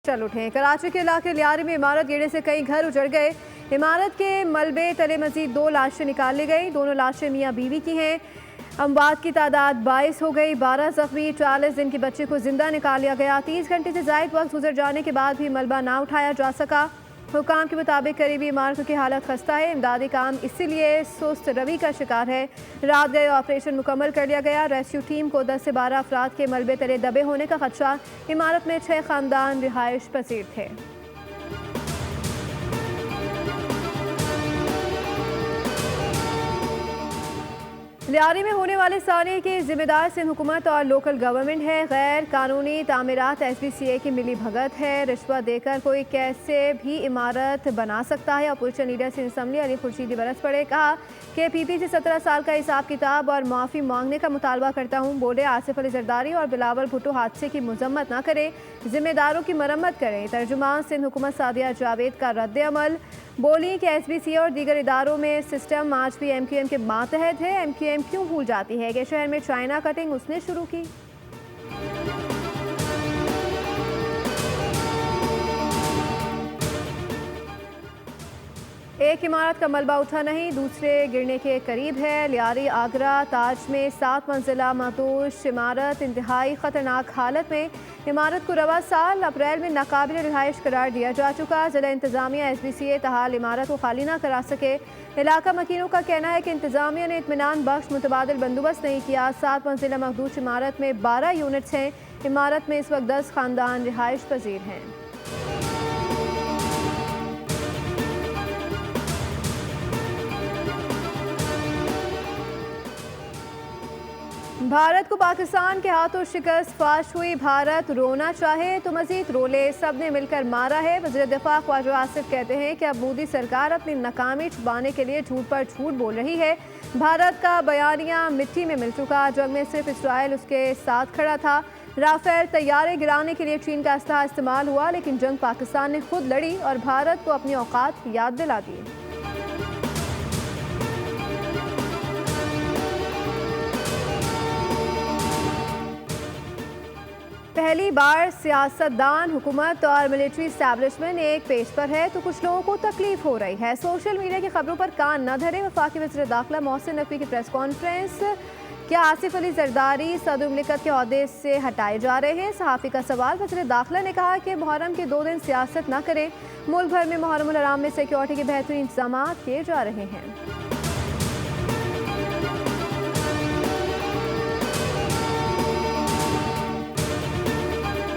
चल उठे। कराची के इलाके लियारी में इमारत गिरने से कई घर उजड़ गए। इमारत के मलबे तले मजीद 2 लाशें निकाल ली गई। दोनों लाशें मियां बीवी की हैं। अमवात की तादाद 22 हो गई। 12 जख्मी, 40 दिन के बच्चे को जिंदा निकाल लिया गया। 30 घंटे से जायद वक्त गुजर जाने के बाद भी मलबा ना उठाया जा सका। हुकाम के मुताबिक करीबी इमारतों की हालत खस्ता है। इमदादी काम इसीलिए सुस्त रवि का शिकार है। रात गए ऑपरेशन मुकम्मल कर लिया गया। रेस्क्यू टीम को 10 से 12 अफराद के मलबे तले दबे होने का खदशा। इमारत में 6 खानदान रिहाइश पसीर थे। लियारी में होने वाले साने के जिम्मेदार सिंध हुकूमत और लोकल गवर्नमेंट है। गैर कानूनी तामीरात SBCA की मिली भगत है। रिश्वत देकर कोई कैसे भी इमारत बना सकता है। Opposition leader Sindh assembly Ali Khurshidi बरस पड़े। कहा कि PP से 17 साल का हिसाब किताब और माफ़ी मांगने का मुतालबा करता हूँ। बोले आसिफ अली जरदारी और बिलावल भुट्टो हादसे की मजम्मत न करें, जिम्मेदारों की मरम्मत करें। तर्जुमान सिंध हुकूमत सादिया जावेद का रद्द अमल। बोली कि SBCA और दीगर इदारों में सिस्टम आज भी MQM के मातहत है। MQM क्यों भूल जाती है कि शहर में चाइना कटिंग उसने शुरू की। एक इमारत का मलबा उठा नहीं, दूसरे गिरने के करीब है। लियारी आगरा ताज में 7 मंजिला महतूश इमारत इंतहाई खतरनाक हालत में। इमारत को रवा साल अप्रैल में नाकाबिल रिहाइश करार दिया जा चुका। जिला इंतजामिया SBCA तहाल इमारत को खाली ना करा सके। इलाका मकीनों का कहना है कि इंतजामिया ने इत्मीनान बख्श मुतबादिल बंदोबस्त नहीं किया। 7 मंजिला महदूश इमारत में 12 यूनिट्स हैं। इमारत में इस वक्त 10 खानदान रिहाइश पजीर हैं। भारत को पाकिस्तान के हाथों शिकस्त फाश हुई। भारत रोना चाहे तो मजीद रोले, सब ने मिलकर मारा है। वज़ीर दिफा ख्वाजा आसिफ कहते हैं कि अब मोदी सरकार अपनी नाकामी छुपाने के लिए झूठ पर झूठ बोल रही है। भारत का बयानिया मिट्टी में मिल चुका। जंग में सिर्फ इसराइल उसके साथ खड़ा था। राफेल तैयारे गिराने के लिए चीन का असलहा इस्तेमाल हुआ, लेकिन जंग पाकिस्तान ने खुद लड़ी और भारत को अपनी औकात याद दिला दी। पहली बार सियासतदान, हुकूमत और मिलिट्री इस्टेब्लिशमेंट एक पेज पर है तो कुछ लोगों को तकलीफ हो रही है। सोशल मीडिया की खबरों पर कान न धरे। वफाकी वज़ीर दाखिला मोहसिन नकवी की प्रेस कॉन्फ्रेंस। क्या आसिफ अली जरदारी सदर मुमलिकत के ओहदे से हटाए जा रहे हैं? सहाफ़ी का सवाल। वज़ीर दाखिला ने कहा कि मुहर्रम के 2 दिन सियासत न करें। मुल्क भर में मुहर्रम उल हराम में सिक्योरिटी के बेहतरीन इंतजाम किए जा रहे हैं।